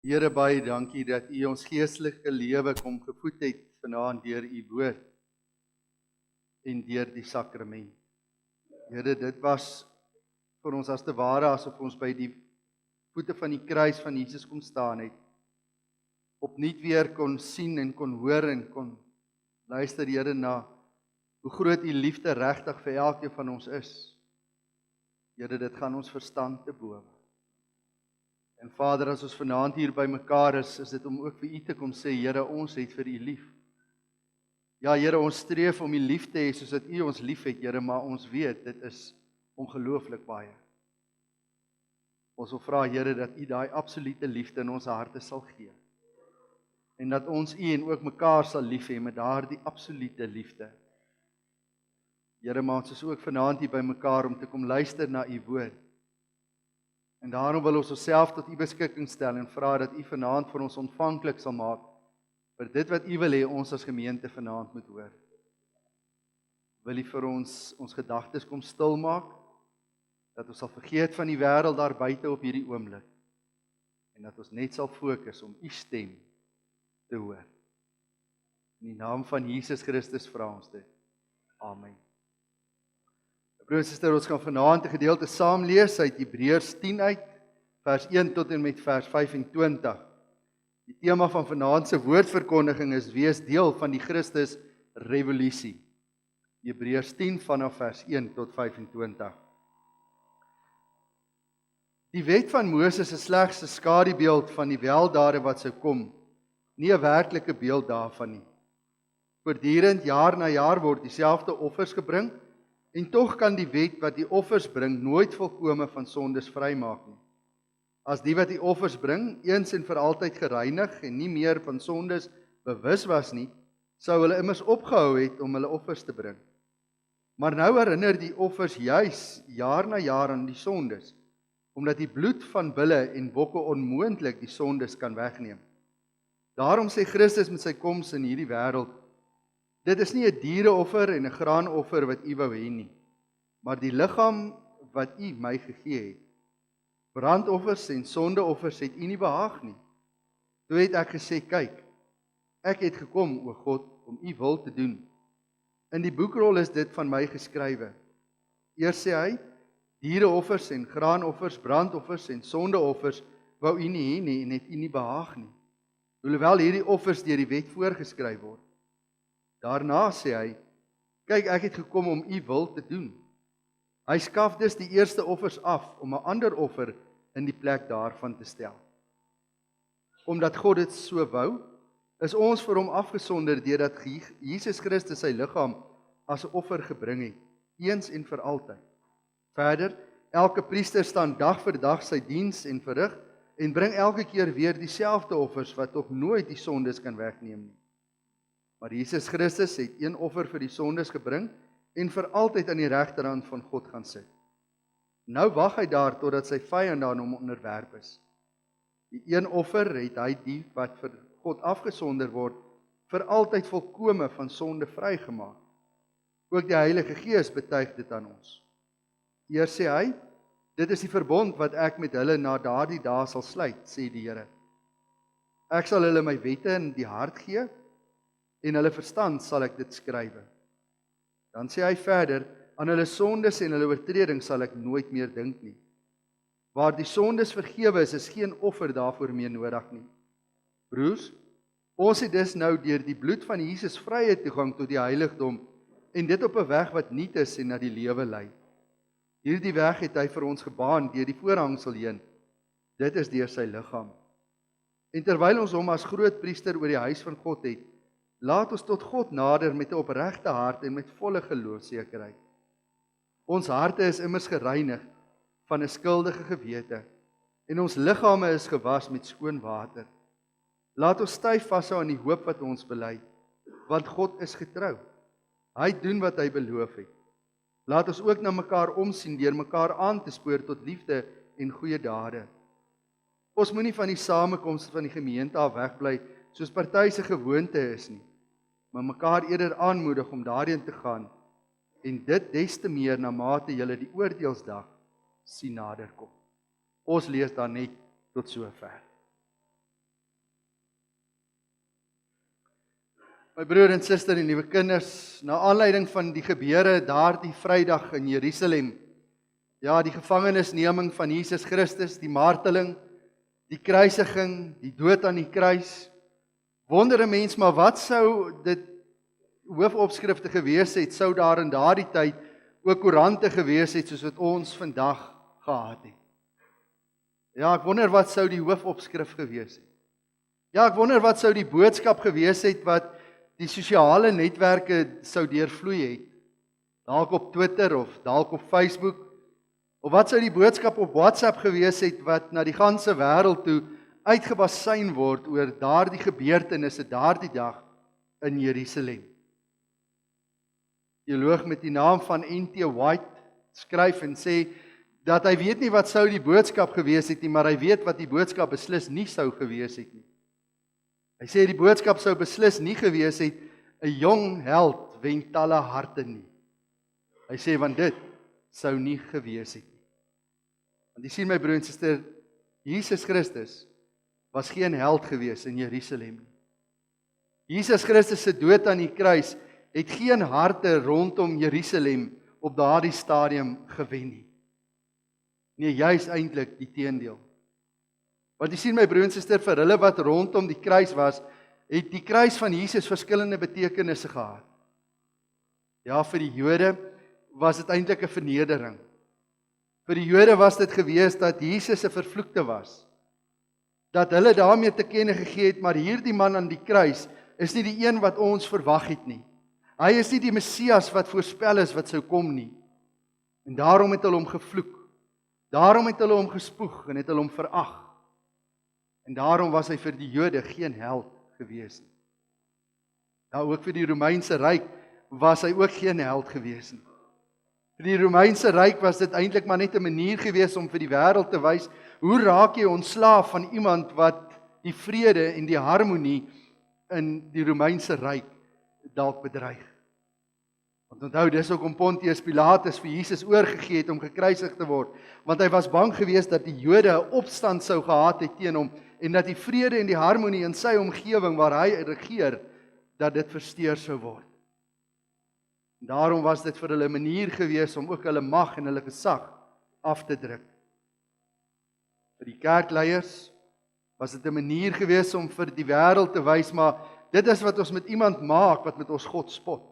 Here, baie dankie dat U ons geestelike lewe kom gevoed het vanaand deur U woord en deur die sakrament. Here, dit was vir ons as te ware asof ons by die voete van die kruis van Jesus kom staan het, opnuut weer kon sien en kon hoor en kon luister, Here, na hoe groot U liefde regtig vir elkeen van ons is. Here, dit gaan ons verstand te bowe. En Vader, as ons vanaand hier by mekaar is dit om ook vir U te kom sê, Here, ons het vir U lief. Ja, Here, ons streef om U lief te hê soos dat U ons lief het, Here, maar ons weet, dit is ongelooflik baie. Ons wil vra, Here, dat U daai absolute liefde in ons harte sal gee. En dat ons U en ook mekaar sal lief hê met daardie absolute liefde. Here, maar ons is ook vanaand hier by mekaar om te kom luister na U woord. En daarom wil ons onsself tot U beskikking stel en vra dat U vanaand vir ons ontvanklik sal maak vir dit wat U wil hê ons as gemeente vanaand moet hoor. Wil U vir ons gedagtes kom stil maak, dat ons sal vergeet van die wêreld daar buite op hierdie oomblik en dat ons net sal fokus om U stem te hoor. In die naam van Jesus Christus vra ons dit. Amen. Broers en susters, ons gaan vanaand 'n gedeelte saam lees uit Hebreërs 10 uit, vers 1 tot en met vers 25. Die tema van vanaand se woordverkondiging is wees deel van die Christus revolusie. Hebreërs 10 vanaf vers 1 tot 25. Die wet van Moses is slegs 'n skadubeeld van die weldade wat sou kom, nie 'n werklike beeld daarvan nie. Voortdurend jaar na jaar word dieselfde offers gebring, en tog kan die wet wat die offers bring nooit volkome van sondes vrymaak nie. As die wat die offers bring eens en vir altyd gereinig en nie meer van sondes bewus was nie, sou hulle immers opgehou het om hulle offers te bring. Maar nou herinner die offers juis jaar na jaar aan die sondes, omdat die bloed van bulle en bokke onmoontlik die sondes kan wegneem. Daarom sê Christus met sy koms in hierdie wêreld, dit is nie 'n diereoffer en 'n graanoffer wat U wou hê nie, maar die liggaam wat U my gegee het. Brandoffers en sondeoffers het U nie behaag nie. Toe het ek gesê, kyk, ek het gekom, o God, om U wil te doen. In die boekrol is dit van my geskrywe. Eers sê hy, diereoffers en graanoffers, brandoffers en sondeoffers wou U nie hê nie en het U nie behaag nie. Hoewel hierdie offers deur die wet voorgeskryf word. Daarna sê hy, kyk, ek het gekom om U wil te doen. Hy skaf dus die eerste offers af om 'n ander offer in die plek daarvan te stel. Omdat God dit so wou, is ons vir hom afgesonder deurdat Jesus Christus sy liggaam as 'n offer gebring het, eens en vir altyd. Verder, elke priester staan dag vir dag sy diens en verrig en bring elke keer weer dieselfde offers wat tog nooit die sondes kan wegneem nie. Maar Jesus Christus het een offer vir die sondes gebring en vir altyd aan die regterhand van God gaan sit. Nou wag hy daar totdat sy vyande aan hom onderwerp is. Die een offer het hy die wat vir God afgesonder word, vir altyd volkome van sonde vrygemaak. Ook die Heilige Gees betuig dit aan ons. Eers sê hy, dit is die verbond wat ek met hulle na daardie dae sal sluit, sê die Here. Ek sal hulle my wette in die hart gee, en hulle verstand sal ek dit skrywe. Dan sê hy verder, aan hulle sondes en hulle oortreding sal ek nooit meer dink nie. Waar die sondes vergewe is geen offer daarvoor meer nodig nie. Broers, ons het dus nou deur die bloed van Jesus vrye toegang tot die heiligdom, en dit op 'n weg wat nuut is en na die lewe lei. Hierdie weg het hy vir ons gebaan deur die voorhangsel heen. Dit is deur sy liggaam. En terwyl ons hom as grootpriester oor die huis van God het, laat ons tot God nader met 'n opregte hart en met volle geloofsekerheid. Ons harte is immers gereinig van 'n skuldige gewete en ons liggame is gewas met skoon water. Laat ons styf vashou aan die hoop wat ons bely, want God is getrou. Hy doen wat hy beloof het. Laat ons ook na mekaar omsien deur mekaar aan te spoor tot liefde en goeie dade. Ons moenie van die samekoms van die gemeente af wegbly soos party se gewoonte is nie, maar mekaar eerder aanmoedig om daarheen te gaan, en dit des te meer na mate julle die oordeelsdag sien naderkom. Ons lees dan net tot sover. My broer en suster en liewe kinders, na aanleiding van die gebeure daardie Vrydag in Jerusalem, ja, die gevangenisneming van Jesus Christus, die marteling, die kruisiging, die dood aan die kruis, wonder 'n mens, maar wat sou dit hoofopskrifte gewees het, sou daar in daardie tyd ook koerante gewees het, soos wat ons vandag gehad het? Ja, ek wonder wat sou die hoofopskrif gewees het? Ja, ek wonder wat sou die boodskap gewees het wat die sosiale netwerke sou deurvloei het, dalk op Twitter of dalk op Facebook, of wat sou die boodskap op WhatsApp gewees het wat na die ganse wêreld toe uitgebasyn word oor daardie gebeurtenisse daardie dag in Jerusalem. Teoloog met die naam van N.T. White skryf en sê dat hy weet nie wat sou die boodskap gewees het nie, maar hy weet wat die boodskap beslis nie sou gewees het nie. Hy sê die boodskap sou beslis nie gewees het 'n jong held wen talle harte nie. Hy sê want dit sou nie gewees het nie. Want jy sien my broer en suster, Jesus Christus was geen held gewees in Jerusalem nie. Jesus Christus se dood aan die kruis het geen harte rondom Jerusalem op daardie stadium gewen nie. Nee, juis eintlik die teendeel. Want jy sien my broer en suster, vir hulle wat rondom die kruis was, het die kruis van Jesus verskillende betekenisse gehad. Ja, vir die Jode was dit eintlik 'n vernedering. Vir die Jode was dit gewees dat Jesus 'n vervloekte was. Dat hulle daarmee te kenne gegee het, maar hierdie man aan die kruis is nie die een wat ons verwag het nie. Hy is nie die Messias wat voorspel is wat sou kom nie. En daarom het hulle hom gevloek. Daarom het hulle hom gespoeg en het hulle hom verag. En daarom was hy vir die Jode geen held gewees nie. Ja, ook vir die Romeinse ryk was hy ook geen held gewees nie. Vir die Romeinse ryk was dit eintlik maar net 'n manier gewees om vir die wêreld te wys, hoe raak jy ontslaaf van iemand wat die vrede en die harmonie in die Romeinse ryk dalk bedreig. Want onthou, dis ook om Pontius Pilatus vir Jesus oorgegee het om gekruisig te word, want hy was bang geweest dat die Jode 'n opstand sou gehad het teen hom, en dat die vrede en die harmonie in sy omgewing waar hy regeer, dat dit versteur sou word. En daarom was dit vir hulle 'n manier gewees om ook hulle mag en hulle gesag af te druk. Vir die kerkleiers was dit 'n manier gewees om vir die wêreld te wys, maar dit is wat ons met iemand maak wat met ons God spot.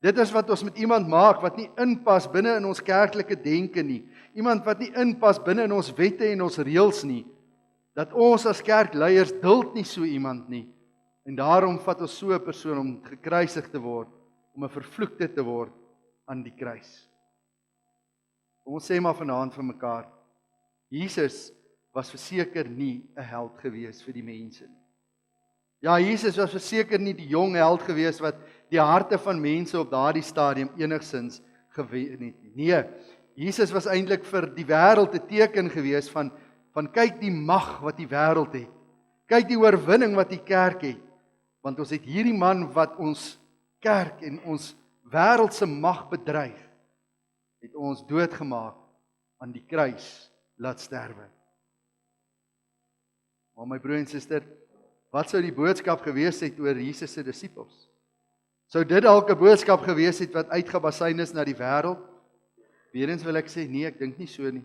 Dit is wat ons met iemand maak wat nie inpas binne in ons kerklike denke nie. Iemand wat nie inpas binne in ons wette en ons reëls nie. Dat ons as kerkleiers duld nie so iemand nie. En daarom vat ons so 'n persoon om gekruisig te word, om 'n vervloekte te word aan die kruis. Ons sê maar vanaand vir mekaar, Jesus was verseker nie 'n held gewees vir die mense nie. Ja, Jesus was verseker nie die jong held gewees wat die harte van mense op daardie stadium enigsins gewen het nie. Nee, Jesus was eintlik vir die wêreld 'n teken gewees van kyk die mag wat die wêreld het. Kyk die oorwinning wat die kerk het. Want ons het hierdie man wat ons kerk en ons wêreldse mag bedreig, het ons doodgemaak aan die kruis laat sterwe. Maar my broer en suster, wat sou die boodskap gewees het oor Jesus se disippels? Sou dit dalk 'n boodskap gewees het wat uitgebasyn is na die wêreld? Weerens wil ek sê, nee, ek dink nie so nie.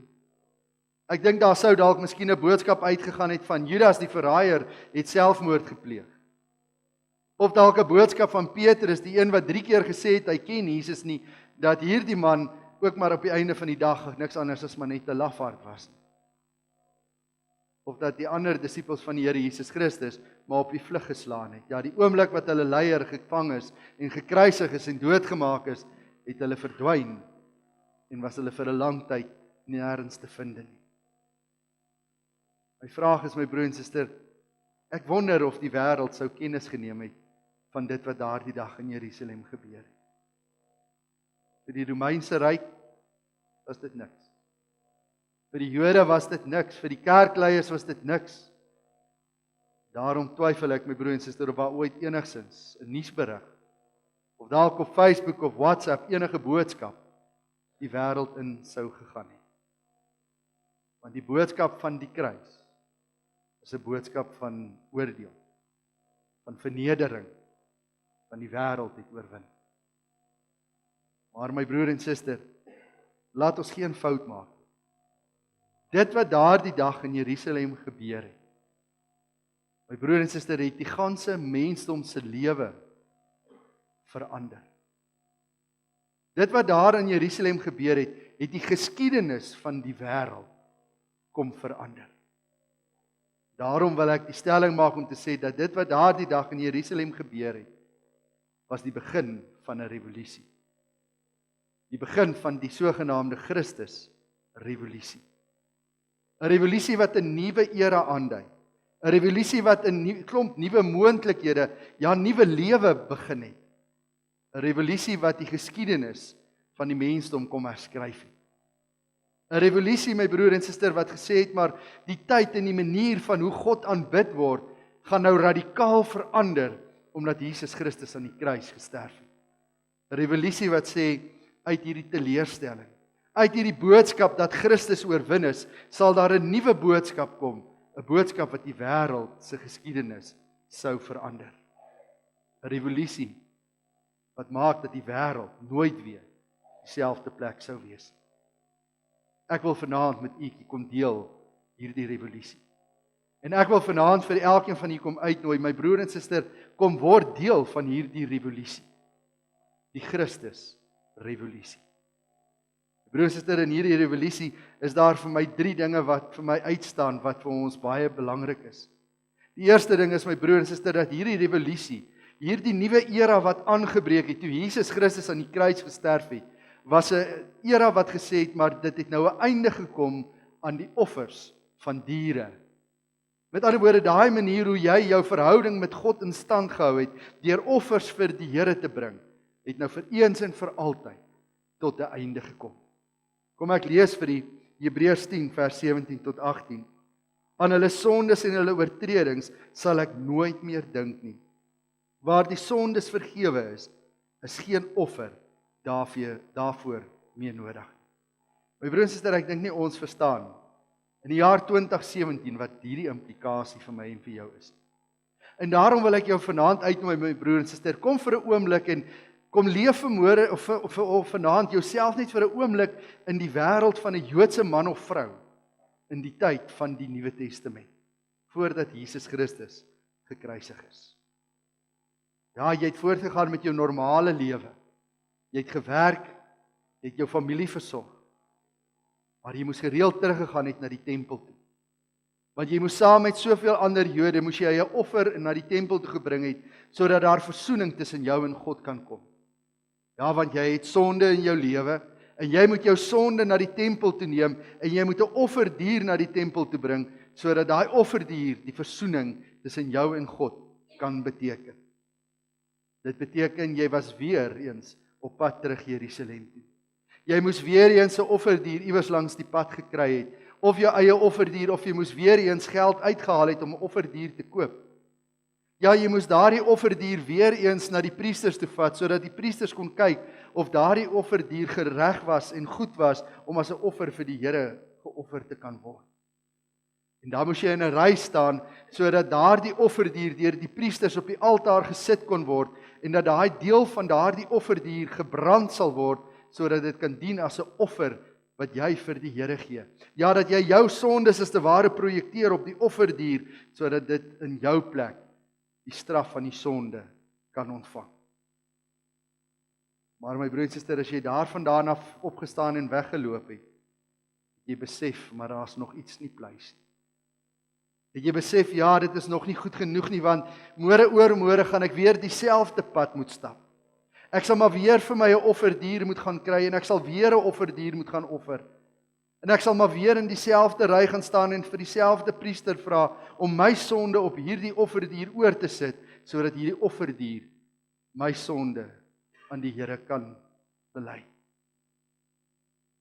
Ek dink daar sou dalk miskien 'n boodskap uitgegaan het van Judas die verraaier het selfmoord gepleeg. Of dalk 'n boodskap van Petrus, die een wat 3 keer gesê het hy ken Jesus nie, dat hierdie man ook maar op die einde van die dag niks anders as maar net 'n lafaard was nie. Of dat die ander disippels van die Here Jesus Christus maar op die vlug geslaan het. Ja, die oomblik wat hulle leier gevang is en gekruisig is en doodgemaak is, het hulle verdwyn en was hulle vir 'n lang tyd nêrens te vind nie. My vraag is, my broer en suster, ek wonder of die wêreld sou kennis geneem het van dit wat daardie dag in Jerusalem gebeur het. Vir die Romeinse ryk was dit niks. Vir die Jode was dit niks, vir die kerkleiers was dit niks. Daarom twyfel ek, my broer en suster, of daar ooit enigsins 'n nuusberig of dalk op Facebook of WhatsApp enige boodskap die wêreld in sou gegaan het. Want die boodskap van die kruis is 'n boodskap van oordeel, van vernedering, van die wêreld het oorwin. Maar my broer en suster, laat ons geen fout maak. Dit wat daardie dag in Jerusalem gebeur het, my broer en suster, het die ganse mensdom se lewe verander. Dit wat daar in Jerusalem gebeur het, het die geskiedenis van die wêreld kom verander. Daarom wil ek die stelling maak om te sê dat dit wat daardie dag in Jerusalem gebeur het, was die begin van 'n revolusie. Die begin van die sogenaamde Christus-revolusie. 'n Revolusie wat 'n nuwe era aandui. 'n Revolusie wat 'n klomp nuwe moontlikhede, ja, nuwe lewe begin het. 'n Revolusie wat die geskiedenis van die mensdom kom herskryf het. 'n Revolusie, my broer en suster, wat gesê het, maar die tyd en die manier van hoe God aanbid word, gaan nou radikaal verander, omdat Jesus Christus aan die kruis gesterf het. 'n Revolusie wat sê, uit hierdie teleurstelling, uit hierdie boodskap dat Christus oorwin is, sal daar 'n nuwe boodskap kom, 'n boodskap wat die wêreld se geskiedenis sou verander. 'n Revolusie wat maak dat die wêreld nooit weer dieselfde plek sou wees. Ek wil vanaand met u kom deel hierdie revolusie. En ek wil vanaand vir elkeen van u kom uitnooi, my broer en suster, kom word deel van hierdie revolusie. Die Christus-revolusie. Broer en suster, in hierdie revolusie is daar vir my 3 dinge wat vir my uitstaan, wat vir ons baie belangrik is. Die eerste ding is, my broer en suster, dat hierdie revolusie, hierdie nuwe era wat aangebreek het, toe Jesus Christus aan die kruis gesterf het, was 'n era wat gesê het, maar dit het nou 'n einde gekom aan die offers van diere. Met ander woorde, daai manier hoe jy jou verhouding met God in stand gehou het, deur offers vir die Here te bring, het nou vir eens en vir altyd tot 'n einde gekom. Kom ek lees vir die Hebreërs 10 vers 17 tot 18. Aan hulle sondes en hulle oortredings sal ek nooit meer dink nie. Waar die sondes vergewe is geen offer daarvoor meer nodig. My broer en suster, ek dink nie ons verstaan in die jaar 2017 wat hierdie implikasie vir my en vir jou is. En daarom wil ek jou vanaand uitnooi, my broer en suster, kom vir 'n oomblik en kom leef vanmôre of vanaand jouself net vir 'n oomblik in die wêreld van 'n Joodse man of vrou in die tyd van die Nuwe Testament, voordat Jesus Christus gekruisig is. Ja, jy het voortgegaan met jou normale lewe. Jy het gewerk, jy het jou familie versorg. Maar jy moes gereeld teruggegaan het na die tempel toe. Want jy moes saam met soveel ander Jode, moes jy 'n offer na die tempel toe gebring het, sodat daar versoening tussen jou en God kan kom. Ja, want jy het sonde in jou lewe, en jy moet jou sonde na die tempel toe neem, en jy moet 'n offerdier na die tempel toe bring, sodat daai offerdier die versoening tussen jou en God kan beteken. Dit beteken, jy was weer eens op pad terug Jerusalem toe. Jy moes weer eens 'n offerdier iewers langs die pad gekry het, of jou eie offerdier, of jy moes weer eens geld uitgehaal het om 'n offerdier te koop. Ja, jy moes daardie offerdier weer eens na die priesters toe vat, sodat die priesters kon kyk of daardie offerdier gereg was en goed was om as 'n offer vir die Here geoffer te kan word. En dan moes jy in 'n ry staan, sodat daardie offerdier deur die priesters op die altaar gesit kon word, en dat daai deel van daardie offerdier gebrand sal word, sodat dit kan dien as 'n offer wat jy vir die Here gee. Ja, dat jy jou sondes as te ware projekteer op die offerdier, sodat dit in jou plek die straf van die sonde kan ontvang. Maar my broer en suster, as jy daarvandaan af opgestaan en weggeloop het, jy besef, maar daar's nog iets nie pleis nie. Het jy besef, ja, dit is nog nie goed genoeg nie, want môre oormôre gaan ek weer dieselfde pad moet stap. Ek sal maar weer vir my 'n offerdier moet gaan kry, en ek sal weer 'n offerdier moet gaan offer. En ek sal maar weer in dieselfde ry gaan staan en vir dieselfde priester vra om my sonde op hierdie offerdier oor te sit, sodat hierdie offerdier my sonde aan die Here kan bely.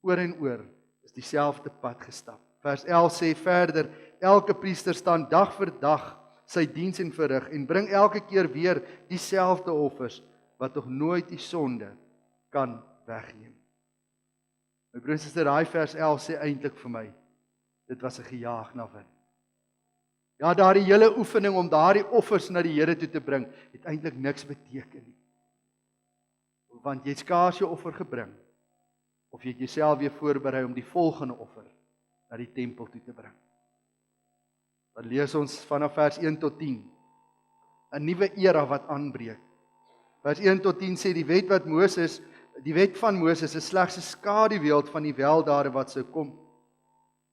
Oor en oor is dieselfde pad gestap. Vers 11 sê verder, elke priester staan dag vir dag sy diens en verrig en bring elke keer weer dieselfde offers, wat tog nooit die sonde kan wegneem. My broer en suster, daai vers 11 sê eintlik vir my, dit was 'n gejaag na wind. Ja, daardie hele oefening om daardie offers na die Here toe te bring, het eintlik niks beteken nie. want jy het skaars jou offer gebring, of jy het jouself weer voorberei om die volgende offer na die tempel toe te bring. Dan lees ons vanaf vers 1 tot 10, 'n nuwe era wat aanbreek. Vers 1 tot 10 sê die wet van Moses is slegs 'n skadubeeld van die weldade wat sou kom.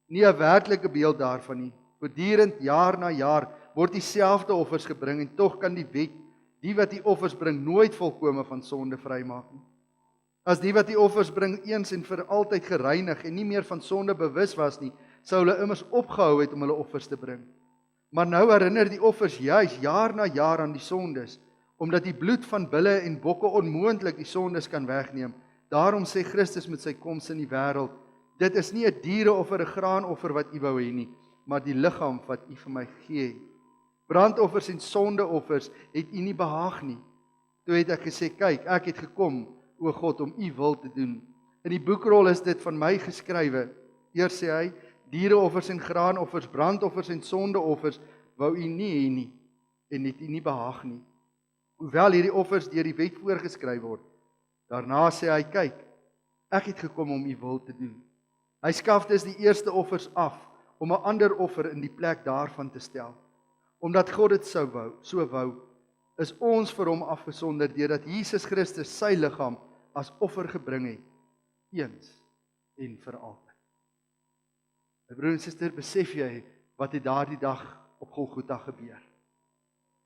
Nie 'n werklike beeld daarvan nie. Voortdurend jaar na jaar word dieselfde offers gebring en tog kan die wet, die wat die offers bring, nooit volkome van sonde vrymaak nie. As die wat die offers bring eens en vir altyd gereinig en nie meer van sonde bewus was nie, sou hulle immers opgehou het om hulle offers te bring. Maar nou herinner die offers juis jaar na jaar aan die sondes, omdat die bloed van bulle en bokke onmoontlik die sondes kan wegneem. Daarom sê Christus met sy koms in die wêreld, dit is nie 'n diereoffer, 'n graanoffer wat u wou hê nie, maar die liggaam wat u vir my gegee het. Brandoffers en sondeoffers het u nie behaag nie. Toe het ek gesê, kyk, ek het gekom, o God, om u wil te doen. In die boekrol is dit van my geskrywe. Eers sê hy, diereoffers en graanoffers, brandoffers en sondeoffers wou u nie hê nie, en het u nie behaag nie. Hoewel hierdie offers deur die wet voorgeskryf word. Daarna sê hy, kyk, ek het gekom om u wil te doen. Hy skaf dus die eerste offers af, om 'n ander offer in die plek daarvan te stel. Omdat God dit so wou, is ons vir hom afgesonder, deurdat Jesus Christus sy liggaam as offer gebring het, eens en vir altyd. My broer en suster, besef jy wat het daardie dag op Golgotha gebeur?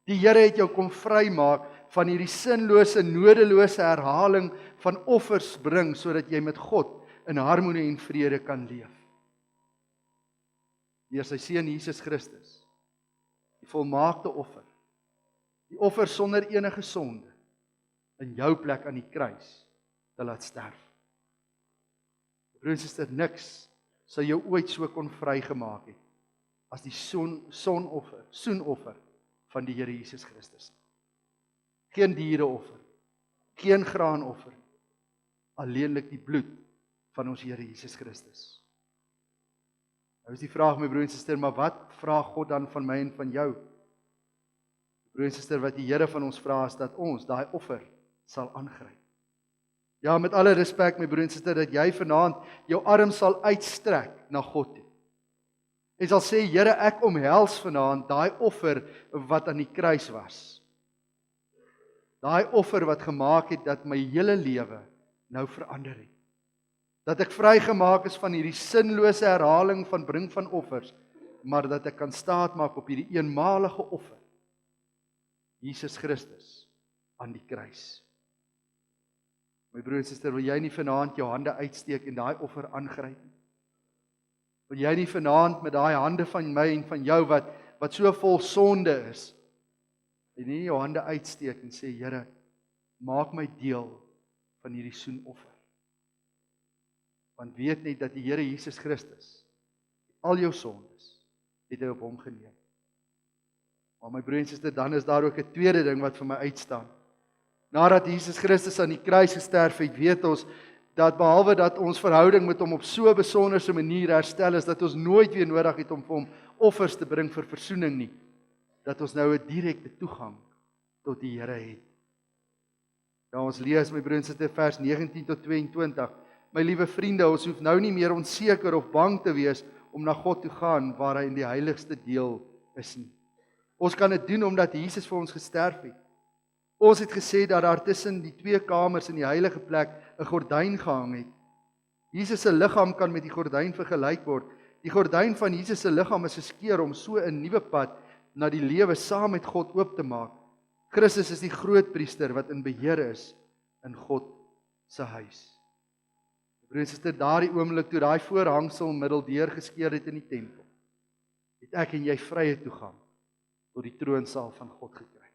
Die Here het jou kom vrymaak van hierdie sinlose, nodelose herhaling van offers bring, sodat jy met God in harmonie en vrede kan leef. Deur sy seun Jesus Christus, die volmaakte offer, die offer sonder enige sonde, in jou plek aan die kruis te laat sterf. Broer en suster, niks sou jou ooit so kon vrygemaak het as die soenoffer van die Here Jesus Christus. Geen diereoffer, geen graanoffer, alleenlik die bloed van ons Here Jesus Christus. Nou is die vraag, my broer en suster, maar wat vra God dan van my en van jou? Broer en suster, wat die Here van ons vra is dat ons daai offer sal aangryp. Ja, met alle respek, my broer en suster, dat jy vanaand jou arm sal uitstrek na God toe. En sal sê, Here, ek omhels vanaand daai offer wat aan die kruis was. Daai offer wat gemaak het dat my hele lewe nou verander het. Dat ek vrygemaak is van hierdie sinlose herhaling van bring van offers, maar dat ek kan staatmaak op hierdie eenmalige offer. Jesus Christus aan die kruis. My broer en suster, wil jy nie vanaand jou hande uitsteek en daai offer aangryp nie? Wil jy nie vanaand met daai hande van my en van jou wat so vol sonde is, en nie jou hande uitsteek en sê, Here, maak my deel van hierdie soenoffer. Want weet net dat die Here Jesus Christus, al jou sondes, het hy op hom geneem. Maar my broer en suster, dan is daar ook 'n tweede ding wat vir my uitstaan. Nadat Jesus Christus aan die kruis gesterf het, weet ons dat behalwe dat ons verhouding met hom op so 'n besonderse manier herstel is, dat ons nooit weer nodig het om vir hom offers te bring vir versoening nie. Dat ons nou 'n direkte toegang tot die Here het. Ja, ons lees, my broer en suster, vers 19 tot 22. My liewe vriende, ons hoef nou nie meer onseker of bang te wees om na God toe gaan waar hy in die heiligste deel is nie. Ons kan dit doen omdat Jesus vir ons gesterf het. Ons het gesê dat daar tussen die twee kamers in die heilige plek 'n gordyn gehang het. Jesus se liggaam kan met die gordyn vergelyk word. Die gordyn van Jesus se liggaam is geskeur om so 'n nuwe pad na die lewe saam met God oop te maak. Christus is die grootpriester wat in beheer is in God se huis. Broer en suster, daardie oomblik toe daai voorhangsel middeldeur geskeur het in die tempel, het ek en jy vrye toegang tot die troonsaal van God gekry.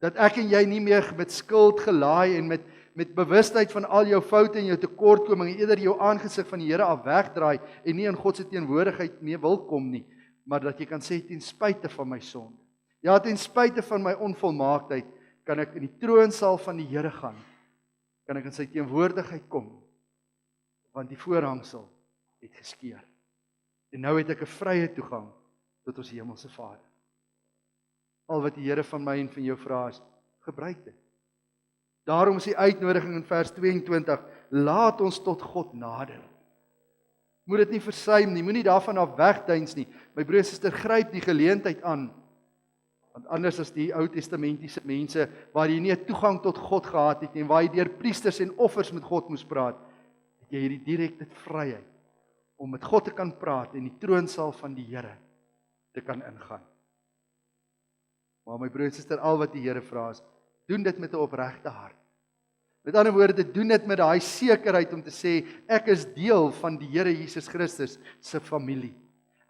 Dat ek en jy nie meer met skuld gelaai en met bewustheid van al jou foute en jou tekortkominge eerder jou aangesig van die Here af wegdraai en nie in God se teenwoordigheid mee wil kom nie, maar dat jy kan sê, ten spyte van my sonde, ja, ten spyte van my onvolmaaktheid, kan ek in die troonsaal van die Here gaan, kan ek in sy teenwoordigheid kom, want die voorhangsel het geskeur. En nou het ek 'n vrye toegang tot ons hemelse Vader. Al wat die Here van my en van jou vra is, gebruik dit. Daarom is die uitnodiging in vers 22, laat ons tot God nader. Moet dit nie versuim nie, moenie daarvan af wegduins nie. My broer en suster, gryp die geleentheid aan. Want anders as die Ou Testamentiese mense, waar jy nie 'n toegang tot God gehad het en waar jy deur priesters en offers met God moes praat, het jy hierdie direkte vryheid om met God te kan praat en die troonsaal van die Here te kan ingaan. Maar my broer en suster, al wat die Here vra is, doen dit met 'n opregte hart. Met ander woorde, doen dit met daai sekerheid om te sê, ek is deel van die Here Jesus Christus se familie.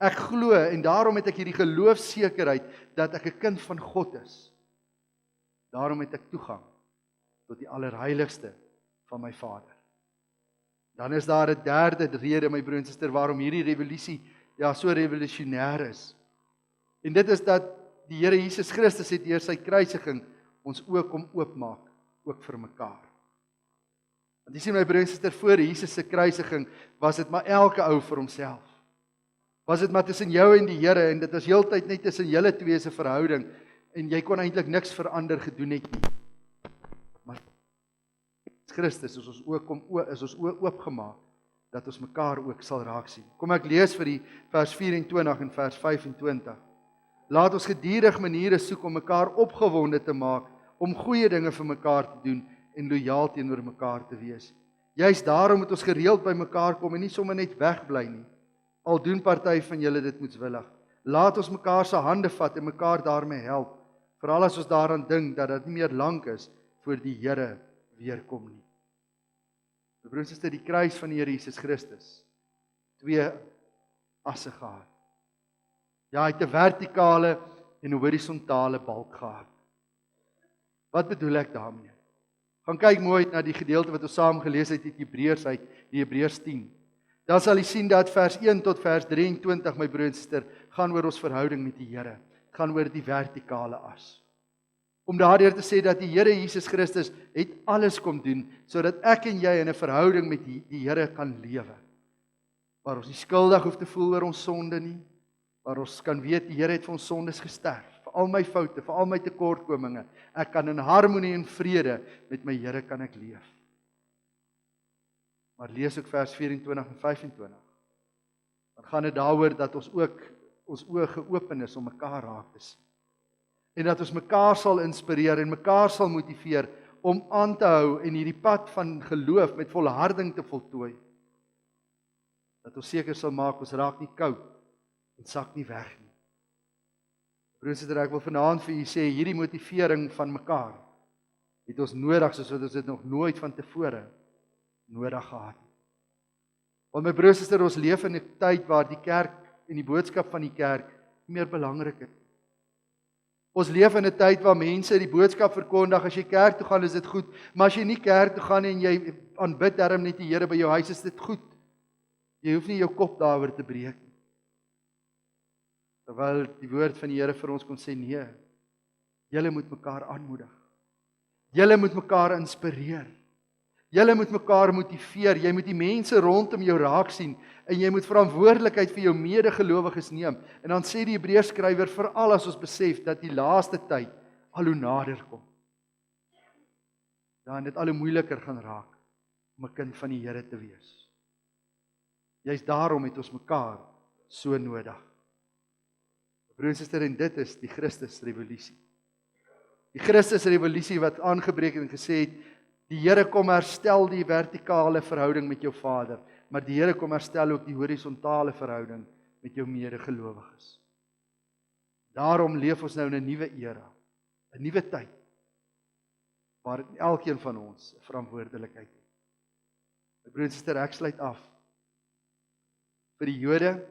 Ek glo en daarom het ek hierdie geloofsekerheid dat ek 'n kind van God is. Daarom het ek toegang tot die allerheiligste van my Vader. Dan is daar 'n derde rede, my broer en suster, waarom hierdie revolusie so revolusionêr is. En dit is dat die Here Jesus Christus het deur sy kruisiging ons oë kom oopmaak, ook vir mekaar. Want jy sien my broer en suster, voor Jesus se kruisiging was dit maar elke ou vir homself. Was dit maar tussen jou en die Here en dit was heeltyd net tussen julle twee se verhouding en jy kon eintlik niks vir ander gedoen het nie. Maar Christus is ons oë oopgemaak dat ons mekaar ook sal raak sien. Kom ek lees vir die vers 24 en vers 25. Laat ons gedurig maniere soek om mekaar opgewonde te maak, om goeie dinge vir mekaar te doen en lojaal teenoor mekaar te wees. Juist daarom moet ons gereeld by mekaar kom en nie sommer net wegbly nie. Al doen party van julle dit moetswillig. Laat ons mekaar se hande vat en mekaar daarmee help, veral as ons daaraan dink dat dit nie meer lank is voor die Here weer kom nie. My broers en susters, die kruis van die Here Jesus Christus, 2 asse gehad. Ja, hy het 'n vertikale en 'n horisontale balk gehad. Wat bedoel ek daarmee? Gaan kyk mooi na die gedeelte wat ons saam gelees het uit Hebreërs uit, die Hebreërs 10. Dan sal jy sien dat vers 1 tot vers 23, my broer en suster, gaan oor ons verhouding met die Here. Dit gaan oor die vertikale as. Om daardeur te sê dat die Here Jesus Christus het alles kom doen, sodat ek en jy in 'n verhouding met die Here kan lewe. Waar ons nie skuldig hoef te voel oor ons sonde nie, waar ons kan weet die Here het vir ons sondes gesterf, vir al my foute, vir al my tekortkominge. Ek kan in harmonie en vrede met my Here kan ek leef. Maar lees ook vers 24 en 25. Dan gaan dit daaroor dat ons ook ons oë geopen is om mekaar raak te sien. En dat ons mekaar sal inspireer en mekaar sal motiveer om aan te hou en hierdie pad van geloof met volharding te voltooi. Dat ons seker sal maak ons raak nie koud en sak nie weg nie. Broers en susters, ek wil vanaand vir u sê, hierdie motivering van mekaar het ons nodig soos wat ons dit nog nooit van tevore nodig gehad. Want my broers en susters, ons leef in 'n tyd waar die kerk en die boodskap van die kerk nie meer belangrik is. Ons leef in 'n tyd waar mense die boodskap verkondig, as jy kerk toe gaan is dit goed, maar as jy nie kerk toe gaan en jy aanbid darm net die Here by jou huis, is dit goed. Jy hoef nie jou kop daaroor te breek nie. Terwyl die woord van die Here vir ons kon sê, nee, julle moet mekaar aanmoedig. Julle moet mekaar inspireer. Julle moet mekaar motiveer. Jy moet die mense rondom jou raak sien en jy moet verantwoordelikheid vir jou medegelowiges neem. En dan sê die Hebreërskrywer, veral as ons besef dat die laaste tyd al hoe nader kom. Dan dit al hoe moeiliker gaan raak om 'n kind van die Here te wees. Juist daarom het ons mekaar so nodig. Broers en susters, en dit is die Christusrevolusie. Die Christusrevolusie wat aangebreek het en gesê het, die Here kom herstel die vertikale verhouding met jou Vader, maar die Here kom herstel ook die horisontale verhouding met jou medegelowiges. Daarom leef ons nou in 'n nuwe era, 'n nuwe tyd, waar elkeen van ons 'n verantwoordelikheid het. My broer en suster, ek sluit af. Vir die Jode,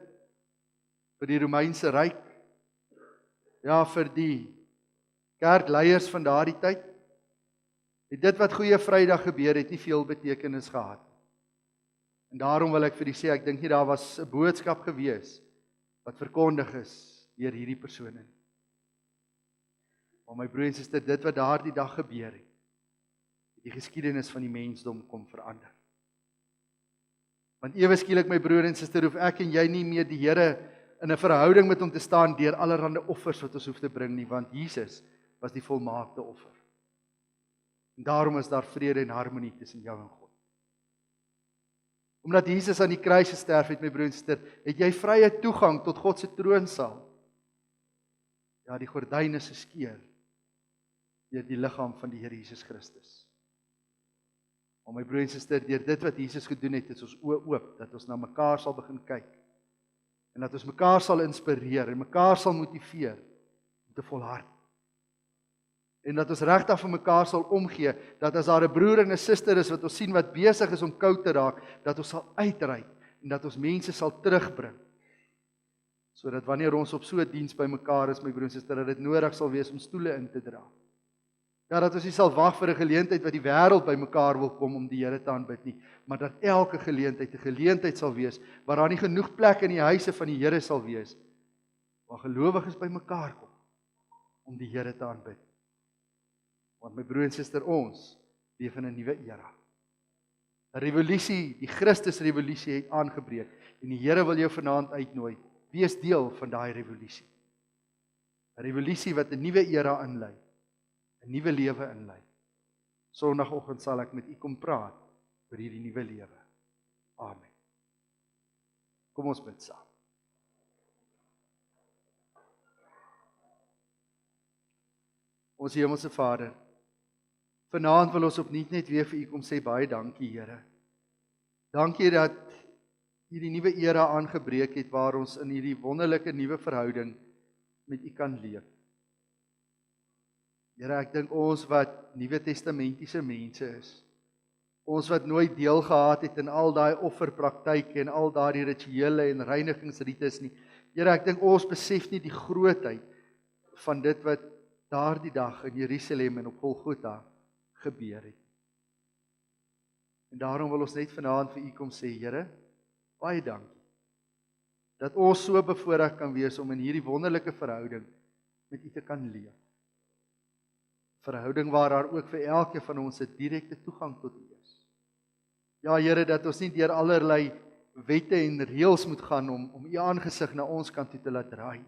vir die Romeinse Ryk, ja, vir die kerkleiers van daardie tyd, het dit wat Goeie Vrydag gebeur het nie veel betekenis gehad. En daarom wil ek vir u sê, ek dink nie daar was 'n boodskap gewees wat verkondig is deur hierdie persone. Maar my broer en suster, dit wat daardie dag gebeur het die geskiedenis van die mensdom kom verander. Want ewe skielik, my broer en suster, hoef ek en jy nie meer die Here in 'n verhouding met hom te staan deur allerlei offers wat ons hoef te bring nie, want Jesus was die volmaakte offer. En daarom is daar vrede en harmonie tussen jou en God. Omdat Jesus aan die kruis gesterf het, my broer en suster, het jy vrye toegang tot God se troonsaal. Ja, die gordyn is geskeur deur die liggaam van die Here Jesus Christus. Maar my broer en suster, deur dit wat Jesus gedoen het, is ons oë oop, dat ons na mekaar sal begin kyk. En dat ons mekaar sal inspireer en mekaar sal motiveer om te volhard. En dat ons regtig vir mekaar sal omgee, dat as daar 'n broer en 'n suster is wat ons sien wat besig is om koud te raak, dat ons sal uitreik en dat ons mense sal terugbring. Sodat wanneer ons op so 'n diens by mekaar is, my broer en suster, dat dit nodig sal wees om stoele in te dra. Ja, dat ons nie sal wag vir 'n geleentheid wat die wêreld by mekaar wil kom om die Here te aanbid nie, maar dat elke geleentheid 'n geleentheid sal wees waar daar nie genoeg plek in die huise van die Here sal wees, waar gelowiges by mekaar kom om die Here te aanbid. Want my broer en suster, ons leef in 'n nuwe era. 'n Revolusie, die Christusrevolusie het aangebreek en die Here wil jou vanaand uitnooi. Wees deel van daai revolusie. 'n Revolusie wat 'n nuwe era inlei. 'n Nuwe lewe inlei. Sondagoggend sal ek met u kom praat oor hierdie nuwe lewe. Amen. Kom ons bid saam. Ons hemelse Vader, vanaand wil ons opnuut net weer vir u kom sê baie dankie, Here. Dankie dat hierdie nuwe era aangebreek het waar ons in hierdie wonderlike nuwe verhouding met u kan leef. Here, ek dink ons wat Nuwe Testamentiese mense is, ons wat nooit deel gehad het in al daai offerpraktyke en al daardie rituele en reinigingsrites nie. Here, ek dink ons besef nie die grootheid van dit wat daardie dag in Jerusalem en op Golgotha gebeur het. En daarom wil ons net vanaand vir u kom sê, Here, baie dankie, dat ons so bevoorreg kan wees om in hierdie wonderlike verhouding met u te kan leef. Verhouding waar daar ook vir elkeen van ons 'n direkte toegang tot u is. Ja, Here, dat ons nie deur allerlei wette en reëls moet gaan om u aangesig na ons kant toe te laat draai.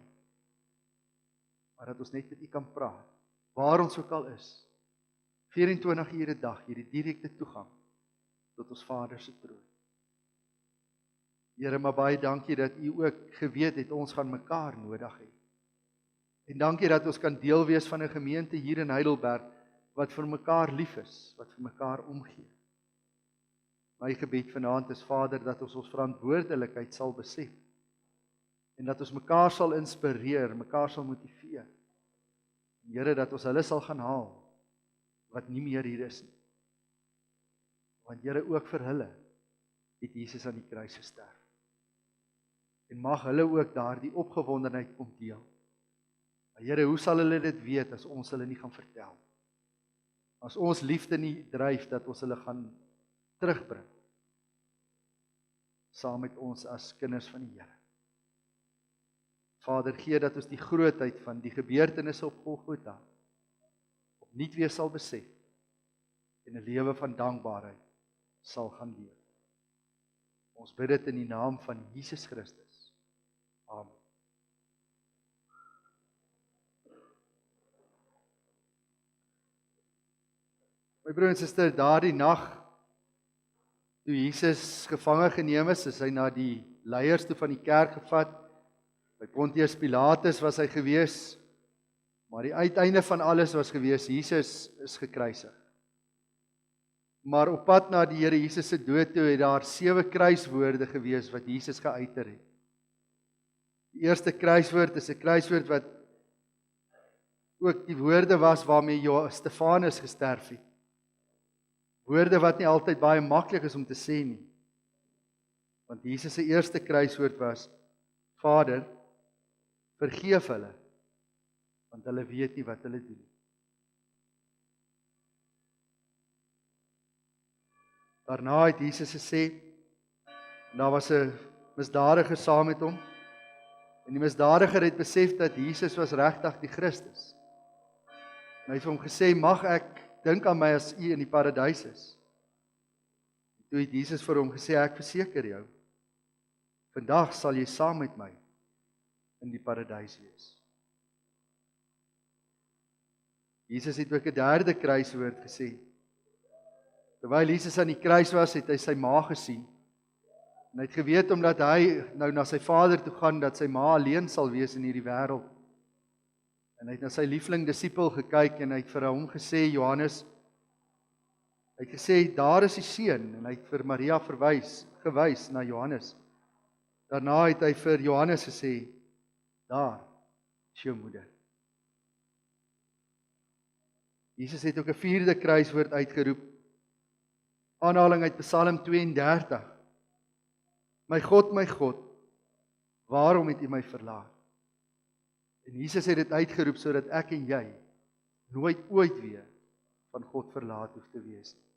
Maar dat ons net met u kan praat, waar ons ook al is. 24 ure 'n dag, hierdie direkte toegang tot ons Vader se troon. Here, maar baie dankie dat u ook geweet het ons gaan mekaar nodig hê. En dankie dat ons kan deel wees van 'n gemeente hier in Heidelberg wat vir mekaar lief is, wat vir mekaar omgee. My gebed vanaand is, Vader, dat ons verantwoordelikheid sal besef en dat ons mekaar sal inspireer, mekaar sal motiveer. Here, dat ons hulle sal gaan haal wat nie meer hier is nie. Want Here, ook vir hulle het Jesus aan die kruis gesterf. En mag hulle ook daardie opgewondenheid kom deel. Maar Here, hoe sal hulle dit weet as ons hulle nie gaan vertel? As ons liefde nie dryf dat ons hulle gaan terugbring saam met ons as kinders van die Here. Vader, gee dat ons die grootheid van die gebeurtenisse op Golgotha opnuut weer sal besef en 'n lewe van dankbaarheid sal gaan leef. Ons bid dit in die naam van Jesus Christus. Amen. My broer en suster, daardie nag toe Jesus gevange geneem is hy na die leiers toe van die kerk gevat. By Pontius Pilatus was hy gewees, maar die uiteinde van alles was gewees, Jesus is gekruisig. Maar op pad na die Here Jesus se dood toe het daar 7 kruiswoorde gewees wat Jesus geuiter het. Die eerste kruiswoord is 'n kruiswoord wat ook die woorde was waarmee Stefanus gesterf het. Woorde wat nie altyd baie maklik is om te sê nie. Want Jesus se eerste kruiswoord was: Vader, vergeef hulle, want hulle weet nie wat hulle doen. Daarna het Jesus gesê, en daar was 'n misdadiger saam met hom, en die misdadiger het besef dat Jesus was regtig die Christus. En hy het vir hom gesê, mag ek dink aan my as u in die paradys is? En toe het Jesus vir hom gesê, ek verseker jou, vandag sal jy saam met my in die paradys wees. Jesus het ook 'n derde kruiswoord gesê, Terwyl Jesus aan die kruis was, het hy sy ma gesien. En hy het geweet, omdat hy nou na sy vader toe gaan, dat sy ma alleen sal wees in hierdie wêreld. En hy het na sy liefling disipel gekyk, en hy het vir hom gesê, Johannes, hy het gesê, daar is die seun, en hy het vir Maria gewys na Johannes. Daarna het hy vir Johannes gesê, daar is jou moeder. Jesus het ook 'n 4de kruiswoord uitgeroep, aanhaling uit Psalm 32. My God, waarom het U my verlaat? En Jesus het dit uitgeroep sodat ek en jy nooit ooit weer van God verlaat hoef te wees nie.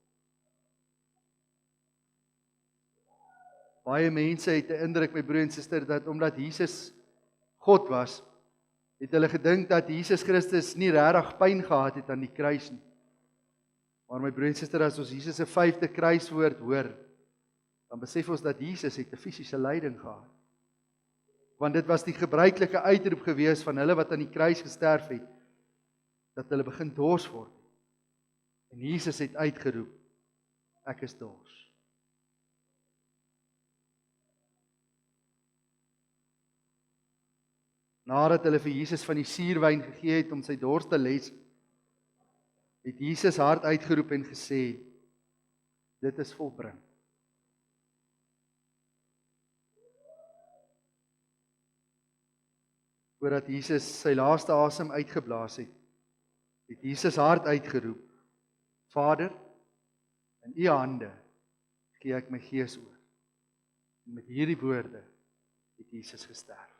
Baie mense het 'n indruk, my broer en suster, dat omdat Jesus God was, het hulle gedink dat Jesus Christus nie regtig pyn gehad het aan die kruis nie. Maar my broer en suster, as ons Jesus se 5de kruiswoord hoor, dan besef ons dat Jesus het 'n fisiese lyding gehad. Want dit was die gebruikelike uitroep gewees van hulle wat aan die kruis gesterf het, dat hulle begin dors word. En Jesus het uitgeroep, ek is dors. Nadat hulle vir Jesus van die suurwyn gegee het om sy dors te les, het Jesus hard uitgeroep en gesê, dit is volbring. Voordat Jesus sy laaste asem uitgeblaas het, het Jesus hard uitgeroep, Vader, in U hande gee ek my gees oor. En met hierdie woorde het Jesus gesterf.